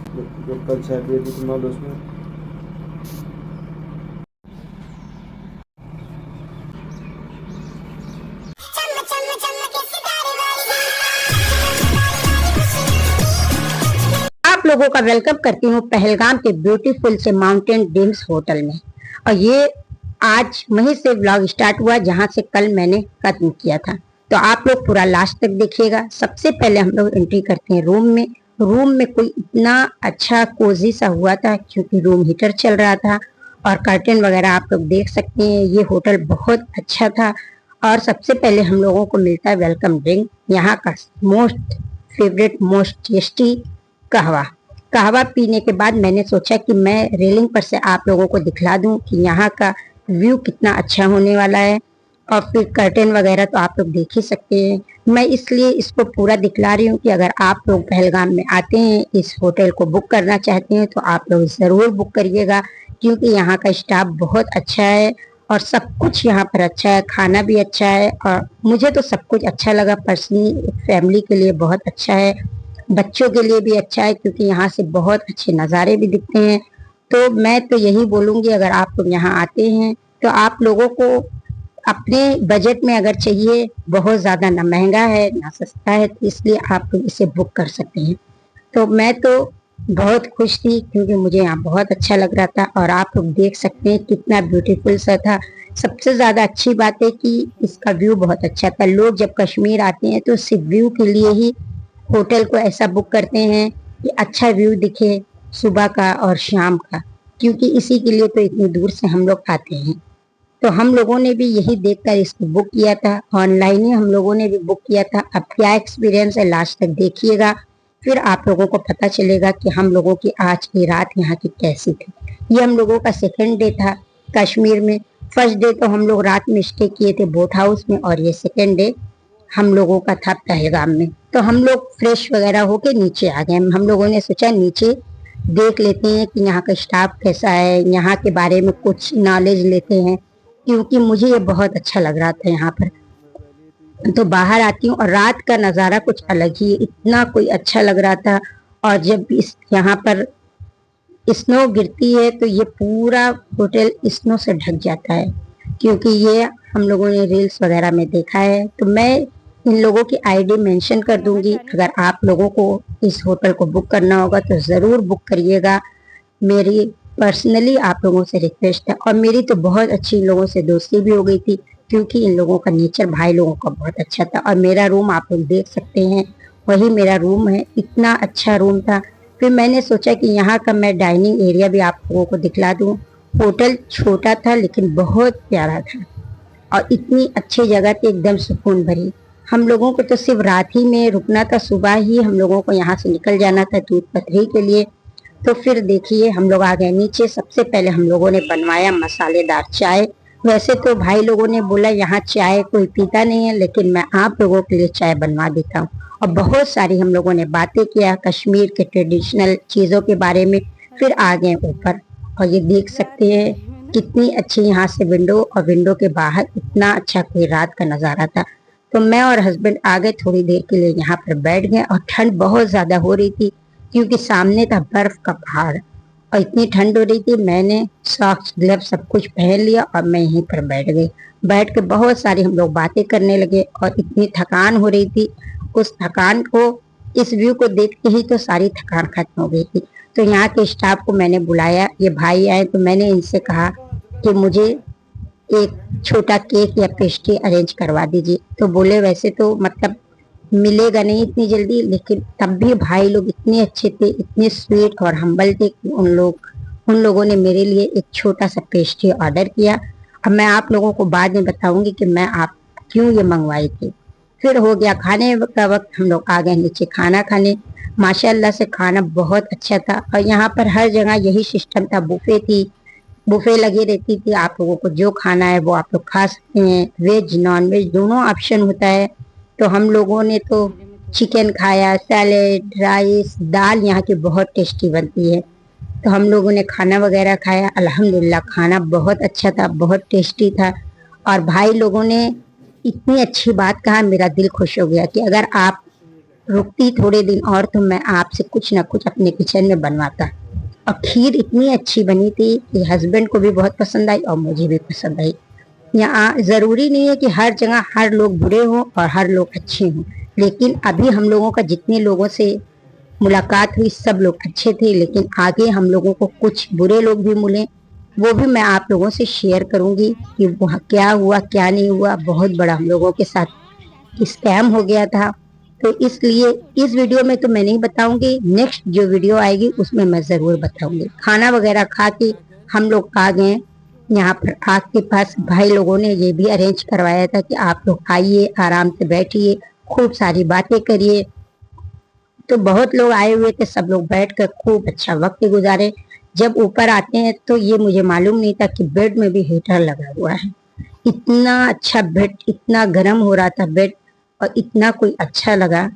जो कल चाय पिए थी तुम लोग उसमें। आप लोगों का वेलकम करती हूँ पहलगाम के ब्यूटीफुल से माउंटेन ड्रीम्स होटल में। और ये आज वहीं से व्लॉग स्टार्ट हुआ जहां से कल मैंने खत्म किया था। तो आप लोग पूरा लास्ट तक देखिएगा। सबसे पहले हम लोग एंट्री करते हैं रूम में। रूम में कोई इतना अच्छा कोजी सा हुआ था क्योंकि रूम हीटर चल रहा था और कर्टन वगैरह आप लोग देख सकते हैं। ये होटल बहुत अच्छा था। और सबसे पहले हम लोगों को मिलता है वेलकम ड्रिंक, यहाँ का मोस्ट फेवरेट मोस्ट टेस्टी कहवा। कहवा पीने के बाद मैंने सोचा कि मैं रेलिंग पर से आप लोगों को दिखला दूं कि यहाँ का व्यू कितना अच्छा होने वाला है। और फिर कर्टेन वगैरह तो आप लोग देख ही सकते हैं। मैं इसलिए इसको पूरा दिखला रही हूँ कि अगर आप लोग पहलगाम में आते हैं, इस होटल को बुक करना चाहते हैं तो आप लोग ज़रूर बुक करिएगा क्योंकि यहाँ का स्टाफ बहुत अच्छा है और सब कुछ यहाँ पर अच्छा है। खाना भी अच्छा है और मुझे तो सब कुछ अच्छा लगा पर्सनली। फैमिली के लिए बहुत अच्छा है, बच्चों के लिए भी अच्छा है क्योंकि यहाँ से बहुत अच्छे नज़ारे भी दिखते हैं। तो मैं तो यही बोलूँगी अगर आप लोग यहाँ आते हैं तो आप लोगों को अपने बजट में अगर चाहिए, बहुत ज़्यादा ना महंगा है ना सस्ता है, तो इसलिए आप लोग इसे बुक कर सकते हैं। तो मैं तो बहुत खुश थी क्योंकि मुझे यहाँ बहुत अच्छा लग रहा था और आप लोग देख सकते हैं कितना ब्यूटीफुल सा था। सबसे ज़्यादा अच्छी बात है कि इसका व्यू बहुत अच्छा था। लोग जब कश्मीर आते हैं तो सिर्फ व्यू के लिए ही होटल को ऐसा बुक करते हैं कि अच्छा व्यू दिखे सुबह का और शाम का, क्योंकि इसी के लिए तो इतनी दूर से हम लोग आते हैं। तो हम लोगों ने भी यही देखकर इसको बुक किया था। ऑनलाइन ही हम लोगों ने भी बुक किया था। अब क्या एक्सपीरियंस है लास्ट तक देखिएगा, फिर आप लोगों को पता चलेगा कि हम लोगों की आज की रात यहाँ की कैसी थी। ये हम लोगों का सेकंड डे था कश्मीर में। फर्स्ट डे तो हम लोग रात में स्टे किए थे बोट हाउस में और ये सेकंड डे हम लोगों का था पहलगाम में। तो हम लोग फ्रेश वगैरह होके नीचे आ गए। हम लोगों ने सोचा नीचे देख लेते हैं कि यहाँ का स्टाफ कैसा है, यहाँ के बारे में कुछ नॉलेज लेते हैं क्योंकि मुझे ये बहुत अच्छा लग रहा था यहाँ पर। तो बाहर आती हूँ और रात का नज़ारा कुछ अलग ही है, इतना कोई अच्छा लग रहा था। और जब इस यहाँ पर स्नो गिरती है तो ये पूरा होटल स्नो से ढक जाता है क्योंकि ये हम लोगों ने रील्स वगैरह में देखा है। तो मैं इन लोगों की आईडी मेंशन कर दूंगी। अगर आप लोगों को इस होटल को बुक करना होगा तो ज़रूर बुक करिएगा। मेरी पर्सनली आप लोगों से रिक्वेस्ट है। और मेरी तो बहुत अच्छी इन लोगों से दोस्ती भी हो गई थी क्योंकि इन लोगों का नेचर भाई लोगों का बहुत अच्छा था। और मेरा रूम आप लोग देख सकते हैं, वही मेरा रूम है। इतना अच्छा रूम था। फिर मैंने सोचा कि यहाँ का मैं डाइनिंग एरिया भी आप लोगों को दिखला दूँ। होटल छोटा था लेकिन बहुत प्यारा था और इतनी अच्छी जगह थी, एकदम सुकून भरी। हम लोगों को तो सिर्फ रात ही में रुकना था, सुबह ही हम लोगों को यहाँ से निकल जाना था दूध पथरी के लिए। तो फिर देखिए हम लोग आ गए नीचे। सबसे पहले हम लोगों ने बनवाया मसालेदार चाय। वैसे तो भाई लोगों ने बोला यहाँ चाय कोई पीता नहीं है, लेकिन मैं आप लोगों के लिए चाय बनवा देता हूँ। और बहुत सारी हम लोगों ने बातें किया कश्मीर के ट्रेडिशनल चीज़ों के बारे में। फिर आ गए ऊपर और ये देख सकते हैं कितनी अच्छी यहाँ से विंडो, और विंडो के बाहर इतना अच्छा कोई रात का नज़ारा था। तो मैं और हस्बैंड आ गए, थोड़ी देर के लिए यहाँ पर बैठ गए। और ठंड बहुत ज़्यादा हो रही थी क्योंकि सामने था बर्फ का पहाड़ और इतनी ठंड हो रही थी। मैंने सॉक्स ग्लव सब कुछ पहन लिया और मैं यहीं पर बैठ गई। बैठ के बहुत सारी हम लोग बातें करने लगे और इतनी थकान हो रही थी। उस थकान को, इस व्यू को देखते ही तो सारी थकान खत्म हो गई थी। तो यहाँ के स्टाफ को मैंने बुलाया, ये भाई आए तो मैंने इनसे कहा कि मुझे एक छोटा केक या पेस्ट्री अरेंज करवा दीजिए। तो बोले वैसे तो मतलब मिलेगा नहीं इतनी जल्दी, लेकिन तब भी भाई लोग इतने अच्छे थे, इतने स्वीट और हम्बल थे कि उन लोगों ने मेरे लिए एक छोटा सा पेस्ट्री ऑर्डर किया। अब मैं आप लोगों को बाद में बताऊंगी कि मैं आप क्यों ये मंगवाई थी। फिर हो गया खाने का वक्त, हम लोग आ गए नीचे खाना खाने। माशाल्लाह से खाना बहुत अच्छा था और यहाँ पर हर जगह यही सिस्टम था, बुफे थी, बुफे लगी रहती थी। आप लोगों को जो खाना है वो आप लोग खा सकते हैं, वेज नॉन वेज दोनों ऑप्शन होता है। तो हम लोगों ने तो चिकन खाया, सैलेड, राइस, दाल यहाँ की बहुत टेस्टी बनती है। तो हम लोगों ने खाना वगैरह खाया। अल्हम्दुलिल्लाह खाना बहुत अच्छा था, बहुत टेस्टी था। और भाई लोगों ने इतनी अच्छी बात कहा, मेरा दिल खुश हो गया कि अगर आप रुकती थोड़े दिन और तो मैं आपसे कुछ ना कुछ अपने किचन में बनवाता। और खीर इतनी अच्छी बनी थी कि हस्बैंड को भी बहुत पसंद आई और मुझे भी पसंद आई। यहाँ जरूरी नहीं है कि हर जगह हर लोग बुरे हों और हर लोग अच्छे हों, लेकिन अभी हम लोगों का जितने लोगों से मुलाकात हुई सब लोग अच्छे थे, लेकिन आगे हम लोगों को कुछ बुरे लोग भी मिले, वो भी मैं आप लोगों से शेयर करूंगी कि वहाँ क्या हुआ क्या नहीं हुआ। बहुत बड़ा हम लोगों के साथ स्कैम हो गया था, तो इसलिए इस वीडियो में तो मैं नहीं बताऊंगी, नेक्स्ट जो वीडियो आएगी उसमें मैं जरूर बताऊंगी। खाना वगैरह खा के हम लोग आ गए यहाँ पर। आग के पास भाई लोगों ने ये भी अरेंज करवाया था कि आप लोग आइए, आराम से बैठिए, खूब सारी बातें करिए। तो बहुत लोग आए हुए थे, सब लोग बैठकर खूब अच्छा वक्त गुजारे। जब ऊपर आते हैं तो ये मुझे मालूम नहीं था कि बेड में भी हीटर लगा हुआ है। इतना अच्छा बेड, इतना गर्म हो रहा था बेड, और इतना कोई अच्छा लगा।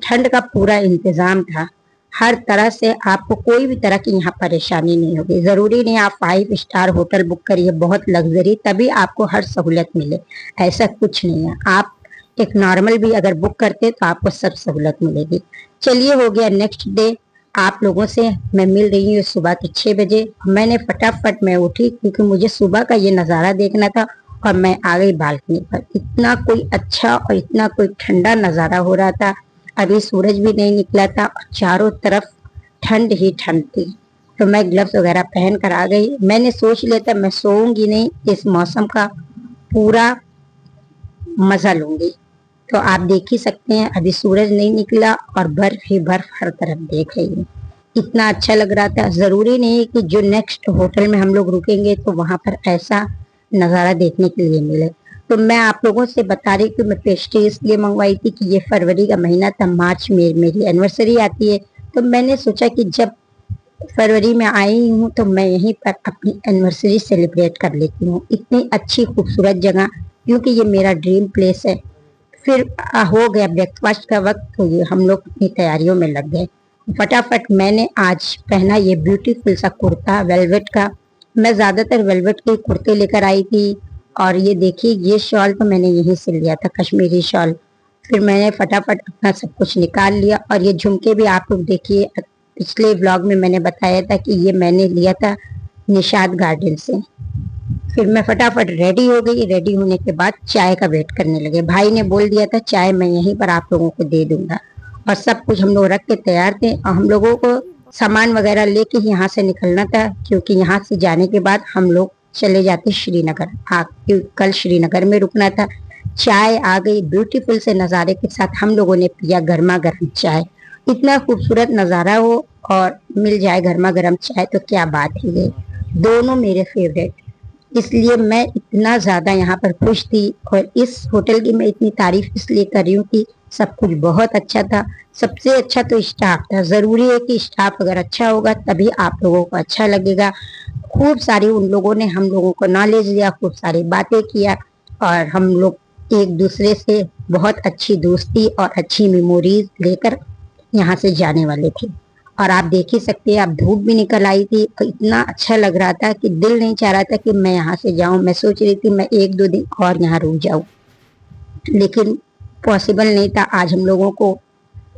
ठंड का पूरा इंतजाम था, हर तरह से आपको कोई भी तरह की यहाँ परेशानी नहीं होगी। जरूरी नहीं आप 5 स्टार होटल बुक करिए बहुत लग्जरी तभी आपको हर सहूलत मिले, ऐसा कुछ नहीं है। आप एक नॉर्मल भी अगर बुक करते तो आपको सब सहूलत मिलेगी। चलिए, हो गया नेक्स्ट डे। आप लोगों से मैं मिल रही हूँ सुबह के 6 बजे। मैंने फटाफट मैं उठी क्योंकि मुझे सुबह का ये नज़ारा देखना था, और मैं आ गई बालकनी पर। इतना कोई अच्छा और इतना कोई ठंडा नज़ारा हो रहा था। अभी सूरज भी नहीं निकला था और चारों तरफ ठंड ही ठंड थी। तो मैं ग्लव्स वगैरह पहन कर आ गई। मैंने सोच लिया था मैं सोऊंगी नहीं, इस मौसम का पूरा मजा लूंगी। तो आप देख ही सकते हैं अभी सूरज नहीं निकला और बर्फ ही बर्फ हर तरफ देख रही है। इतना अच्छा लग रहा था। जरूरी नहीं है कि जो नेक्स्ट होटल में हम लोग रुकेंगे तो वहां पर ऐसा नज़ारा देखने के लिए मिले। तो मैं आप लोगों से बता रही कि मैं पेस्ट्री इसलिए मंगवाई थी कि ये फरवरी का महीना था, मार्च में मेरी एनिवर्सरी आती है। तो मैंने सोचा कि जब फरवरी में आई हूँ तो मैं यहीं पर अपनी एनिवर्सरी सेलिब्रेट कर लेती हूँ। इतनी अच्छी खूबसूरत जगह, क्योंकि ये मेरा ड्रीम प्लेस है। फिर हो गया ब्रेकफास्ट का वक्त, तो ये हम लोग अपनी तैयारियों में लग गए। फटाफट मैंने आज पहना ये ब्यूटीफुल सा कुर्ता वेलवेट का। मैं ज़्यादातर वेलवेट के कुर्ते लेकर आई थी। और ये देखिए, ये शॉल तो मैंने यहीं से लिया था, कश्मीरी शॉल। फिर मैंने फटाफट अपना सब कुछ निकाल लिया। और ये झुमके भी आप लोग देखिए, पिछले व्लॉग में मैंने बताया था कि ये मैंने लिया था निशाद गार्डन से। फिर मैं फटाफट रेडी हो गई। रेडी होने के बाद चाय का वेट करने लगे। भाई ने बोल दिया था चाय मैं यहीं पर आप लोगों को दे दूंगा। और सब कुछ हम लोग रख के तैयार थे, और हम लोगों को सामान वगैरह लेके यहाँ से निकलना था, क्योंकि यहाँ से जाने के बाद हम लोग चले जाते श्रीनगर। कल श्रीनगर में रुकना था। चाय आ गई ब्यूटीफुल से नज़ारे के साथ। हम लोगों ने पिया गर्मा गर्म चाय। इतना खूबसूरत नज़ारा हो और मिल जाए गर्मा गर्म चाय तो क्या बात ही है। दोनों मेरे फेवरेट, इसलिए मैं इतना ज़्यादा यहाँ पर खुश थी। और इस होटल की मैं इतनी तारीफ इसलिए कर रही हूँ कि सब कुछ बहुत अच्छा था। सबसे अच्छा तो स्टाफ था। ज़रूरी है कि स्टाफ अगर अच्छा होगा तभी आप लोगों को अच्छा लगेगा। खूब सारी उन लोगों ने हम लोगों को नॉलेज दिया, खूब सारी बातें किया, और हम लोग एक दूसरे से बहुत अच्छी दोस्ती और अच्छी मेमोरीज लेकर यहाँ से जाने वाले थे। और आप देख ही सकते हैं, अब धूप भी निकल आई थी और इतना अच्छा लग रहा था कि दिल नहीं चाह रहा था कि मैं यहाँ से जाऊँ। मैं सोच रही थी मैं 1-2 दिन और यहाँ रुक जाऊँ, लेकिन पॉसिबल नहीं था। आज हम लोगों को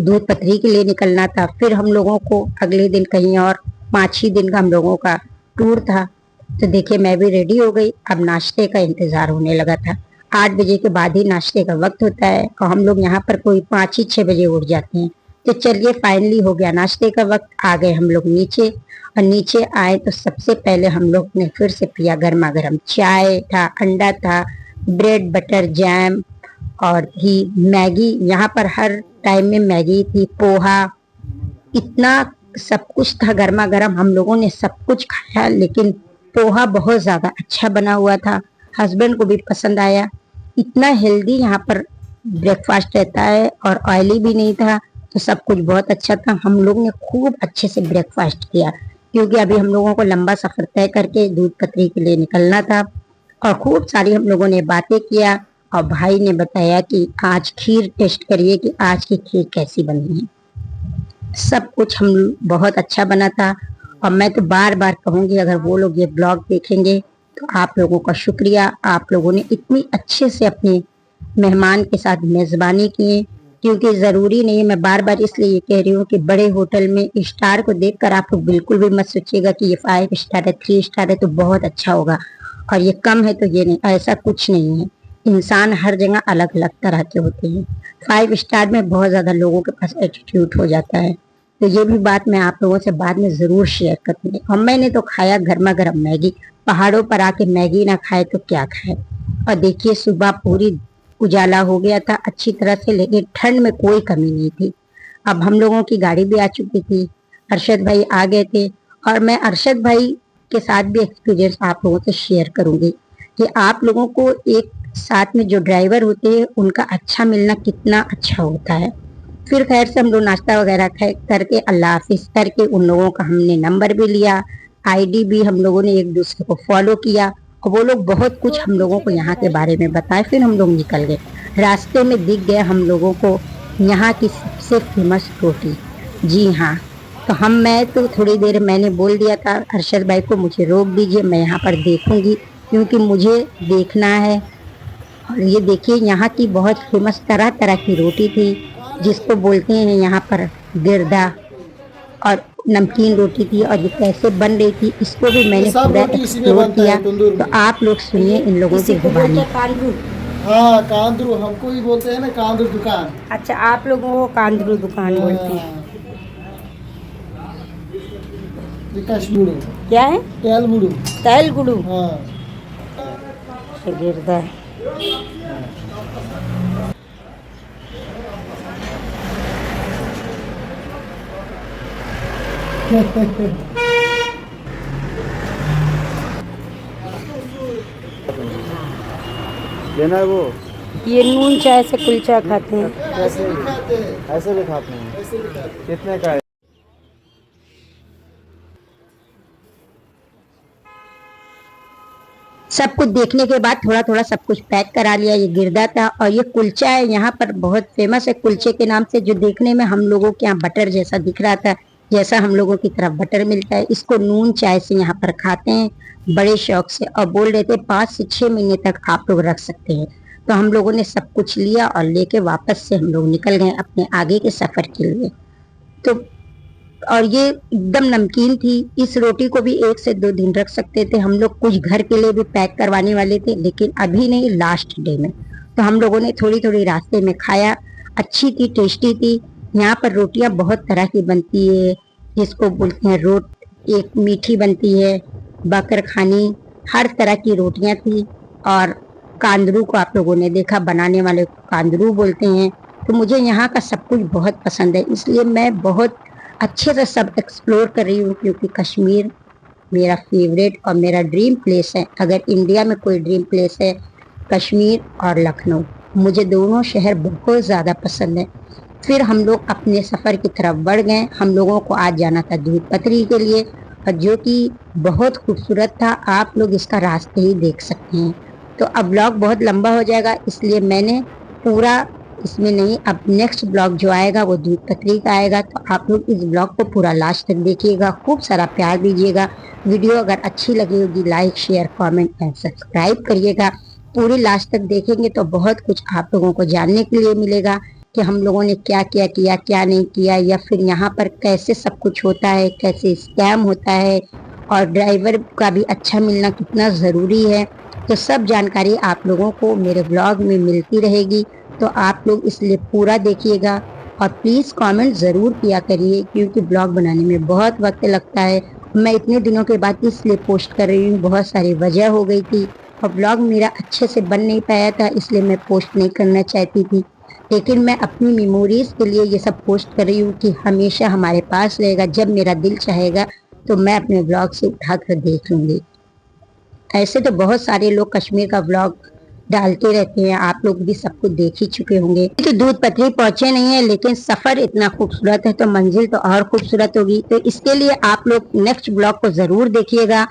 दूध पथरी के लिए निकलना था। फिर हम लोगों को अगले दिन कहीं और 5 ही दिन का हम लोगों का टूर था। तो देखिए, मैं भी रेडी हो गई। अब नाश्ते का इंतजार होने लगा था। 8 बजे के बाद ही नाश्ते का वक्त होता है, और हम लोग यहाँ पर कोई 5 ही 6 बजे उठ जाते हैं। तो चलिए, फाइनली हो गया नाश्ते का वक्त। आ गए हम लोग नीचे, और नीचे आए तो सबसे पहले हम लोग ने फिर से पिया गर्मा गर्म चाय। था अंडा था, ब्रेड बटर जैम, और थी मैगी। यहाँ पर हर टाइम में मैगी थी, पोहा, इतना सब कुछ था गर्मा गर्म। हम लोगों ने सब कुछ खाया, लेकिन पोहा बहुत ज़्यादा अच्छा बना हुआ था। हस्बैंड को भी पसंद आया। इतना हेल्दी यहाँ पर ब्रेकफास्ट रहता है और ऑयली भी नहीं था, तो सब कुछ बहुत अच्छा था। हम लोग ने खूब अच्छे से ब्रेकफास्ट किया, क्योंकि अभी हम लोगों को लंबा सफ़र तय करके दूध पथरी के लिए निकलना था। और खूब सारी हम लोगों ने बातें किया, और भाई ने बताया कि आज खीर टेस्ट करिए कि आज की खीर कैसी बनी है। सब कुछ हम बहुत अच्छा बना था। और मैं तो बार बार कहूँगी, अगर वो लोग ये ब्लॉग देखेंगे तो आप लोगों का शुक्रिया। आप लोगों ने इतनी अच्छे से अपने मेहमान के साथ मेज़बानी किए। क्योंकि ज़रूरी नहीं है, मैं बार बार इसलिए ये कह रही हूँ कि बड़े होटल में स्टार को देखकर आप लोग बिल्कुल भी मत सोचिएगा कि ये 5 स्टार है, 3 स्टार है तो बहुत अच्छा होगा और ये कम है तो ये नहीं, ऐसा कुछ नहीं है। इंसान हर जगह अलग अलग तरह के होते हैं। 5 स्टार में बहुत ज़्यादा लोगों के पास एटीट्यूड हो जाता है। तो ये भी बात मैं आप लोगों से बाद में ज़रूर शेयर करूँगी। और मैंने तो खाया गर्मा गर्म मैगी, पहाड़ों पर आके मैगी ना खाए तो क्या खाए। और देखिए सुबह पूरी उजाला हो गया था अच्छी तरह से, लेकिन ठंड में कोई कमी नहीं थी। अब हम लोगों की गाड़ी भी आ चुकी थी, अरशद भाई आ गए थे और मैं अरशद भाई के साथ भी एक्सपीरियंस आप लोगों से शेयर करूंगी कि आप लोगों को एक साथ में जो ड्राइवर होते हैं उनका अच्छा मिलना कितना अच्छा होता है। फिर खैर से हम लोग नाश्ता वगैरह करके अल्लाह हाफिज करके उन लोगों का हमने नंबर भी लिया, आईडी भी हम लोगों ने एक दूसरे को फॉलो किया और वो लोग बहुत कुछ हम लोगों को यहाँ के बारे में बताए। फिर हम लोग निकल गए। रास्ते में दिख गए हम लोगों को यहाँ की सबसे फेमस रोटी। जी हाँ, तो मैं तो थोड़ी देर मैंने बोल दिया था अरशद भाई को मुझे रोक दीजिए, मैं यहाँ पर देखूंगी क्योंकि मुझे देखना है। और ये देखिए यहाँ की बहुत फेमस तरह तरह की रोटी थी जिसको बोलते हैं यहाँ पर गिरदा, और नमकीन रोटी थी और ये कैसे बन रही थी इसको भी मैंने पूरा एक्सप्लोर किया। तो आप लोग सुनिए इन लोगों की जुबानी। हाँ कांदरू हमको ही बोलते हैं ना, कांदरू दुकान। अच्छा, आप लोगों को कांदरू दुकान बोलते हैं। कश्मीरू क्या है? तेलगुड़ू। तेलगुड़ू। हाँ गिरदा। लेना है वो। ये नून चाय से कुलचा खाते हैं। ऐसे भी खाते हैं, ऐसे भी खाते हैं। ऐसे भी खाते हैं। कितने का है? सब कुछ देखने के बाद थोड़ा थोड़ा सब कुछ पैक करा लिया। ये गिरदा था और ये कुलचा है, यहाँ पर बहुत फेमस है कुलचे के नाम से, जो देखने में हम लोगों के यहाँ बटर जैसा दिख रहा था, जैसा हम लोगों की तरफ बटर मिलता है। इसको नून चाय से यहाँ पर खाते हैं बड़े शौक से और बोल रहे थे 5 से 6 महीने तक आप लोग रख सकते हैं। तो हम लोगों ने सब कुछ लिया और लेके वापस से हम लोग निकल गए अपने आगे के सफर के लिए। तो और ये एकदम नमकीन थी। इस रोटी को भी 1 से 2 दिन रख सकते थे। हम लोग कुछ घर के लिए भी पैक करवाने वाले थे, लेकिन अभी नहीं, लास्ट डे में। तो हम लोगों ने थोड़ी थोड़ी रास्ते में खाया, अच्छी थी, टेस्टी थी। यहाँ पर रोटियां बहुत तरह की बनती है, जिसको बोलते हैं एक मीठी बनती है, बकर खानी, हर तरह की रोटियां थी। और कांदरू को आप लोगों ने देखा, बनाने वाले को कांदरू बोलते हैं। तो मुझे यहाँ का सब कुछ बहुत पसंद है, इसलिए मैं बहुत अच्छे से सब एक्सप्लोर कर रही हूँ, क्योंकि कश्मीर मेरा फेवरेट और मेरा ड्रीम प्लेस है। अगर इंडिया में कोई ड्रीम प्लेस है, कश्मीर और लखनऊ, मुझे दोनों शहर बहुत ज़्यादा पसंद है। फिर हम लोग अपने सफ़र की तरफ बढ़ गए। हम लोगों को आज जाना था दूध पथरी के लिए, और जो कि बहुत खूबसूरत था। आप लोग इसका रास्ते ही देख सकते हैं। तो अब ब्लॉग बहुत लंबा हो जाएगा, इसलिए मैंने पूरा इसमें नहीं, अब नेक्स्ट ब्लॉग जो आएगा वो दूध पथरी का आएगा। तो आप लोग इस ब्लॉग को पूरा लास्ट तक देखिएगा, खूब सारा प्यार दीजिएगा। वीडियो अगर अच्छी लगी होगी like share comment and subscribe करिएगा। पूरी लास्ट तक देखेंगे तो बहुत कुछ आप लोगों को जानने के लिए मिलेगा कि हम लोगों ने क्या क्या किया, क्या नहीं किया, या फिर यहाँ पर कैसे सब कुछ होता है, कैसे स्कैम होता है, और ड्राइवर का भी अच्छा मिलना कितना ज़रूरी है। तो सब जानकारी आप लोगों को मेरे ब्लॉग में मिलती रहेगी। तो आप लोग इसलिए पूरा देखिएगा और प्लीज़ कमेंट ज़रूर किया करिए, क्योंकि ब्लॉग बनाने में बहुत वक्त लगता है। मैं इतने दिनों के बाद इसलिए पोस्ट कर रही हूँ, बहुत सारी वजह हो गई थी और ब्लॉग मेरा अच्छे से बन नहीं पाया था, इसलिए मैं पोस्ट नहीं करना चाहती थी। लेकिन मैं अपनी मेमोरीज़ के लिए ये सब पोस्ट कर रही हूँ कि हमेशा हमारे पास रहेगा। जब मेरा दिल चाहेगा तो मैं अपने ब्लॉग से उठा कर देख लूँगी। ऐसे तो बहुत सारे लोग कश्मीर का ब्लॉग डालते रहते हैं, आप लोग भी सब कुछ देख ही चुके होंगे। तो दूध पथरी पहुंचे नहीं है, लेकिन सफर इतना खूबसूरत है तो मंजिल तो और खूबसूरत होगी। तो इसके लिए आप लोग नेक्स्ट ब्लॉग को जरूर देखिएगा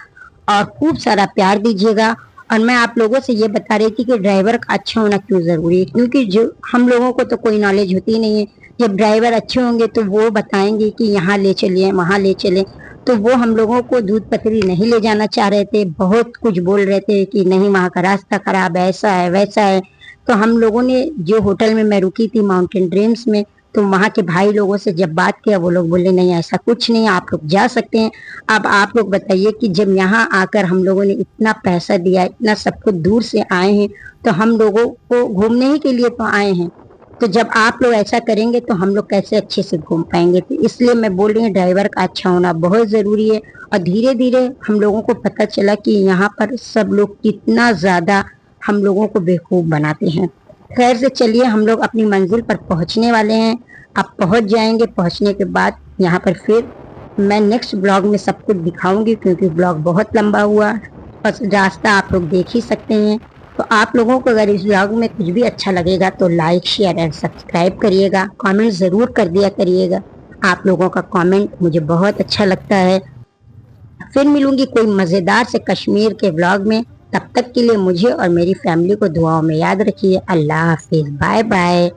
और खूब सारा प्यार दीजिएगा। और मैं आप लोगों से ये बता रही थी कि ड्राइवर का अच्छा होना क्यों जरूरी है, क्योंकि जो हम लोगों को तो कोई नॉलेज होती नहीं है। जब ड्राइवर अच्छे होंगे तो वो बताएंगे कि यहाँ ले चलिए, वहाँ ले चले। तो वो हम लोगों को दूध पथरी नहीं ले जाना चाह रहे थे, बहुत कुछ बोल रहे थे कि नहीं वहाँ का रास्ता खराब है, ऐसा है वैसा है। तो हम लोगों ने जो होटल में मैं रुकी थी माउंटेन ड्रीम्स में, तो वहाँ के भाई लोगों से जब बात किया वो लोग बोले नहीं ऐसा कुछ नहीं है, आप लोग जा सकते हैं। अब आप लोग बताइए कि जब यहाँ आकर हम लोगों ने इतना पैसा दिया, इतना सब कुछ दूर से आए हैं, तो हम लोगों को घूमने ही के लिए तो आए हैं, तो जब आप लोग ऐसा करेंगे तो हम लोग कैसे अच्छे से घूम पाएंगे। तो इसलिए मैं बोल रही हूँ ड्राइवर का अच्छा होना बहुत ज़रूरी है। और धीरे धीरे हम लोगों को पता चला कि यहाँ पर सब लोग कितना ज़्यादा हम लोगों को बेवकूफ़ बनाते हैं। खैर से चलिए हम लोग अपनी मंजिल पर पहुँचने वाले हैं। आप पहुँच जाएंगे, पहुँचने के बाद यहाँ पर फिर मैं नेक्स्ट ब्लॉग में सब कुछ दिखाऊंगी, क्योंकि ब्लॉग बहुत लंबा हुआ और रास्ता आप लोग देख ही सकते हैं। तो आप लोगों को अगर इस ब्लॉग में कुछ भी अच्छा लगेगा तो लाइक शेयर एंड सब्सक्राइब करिएगा, कमेंट ज़रूर कर दिया करिएगा। आप लोगों का कमेंट मुझे बहुत अच्छा लगता है। फिर मिलूंगी कोई मज़ेदार से कश्मीर के ब्लॉग में। तब तक के लिए मुझे और मेरी फैमिली को दुआओं में याद रखिए। अल्लाह हाफिज़, बाय बाय।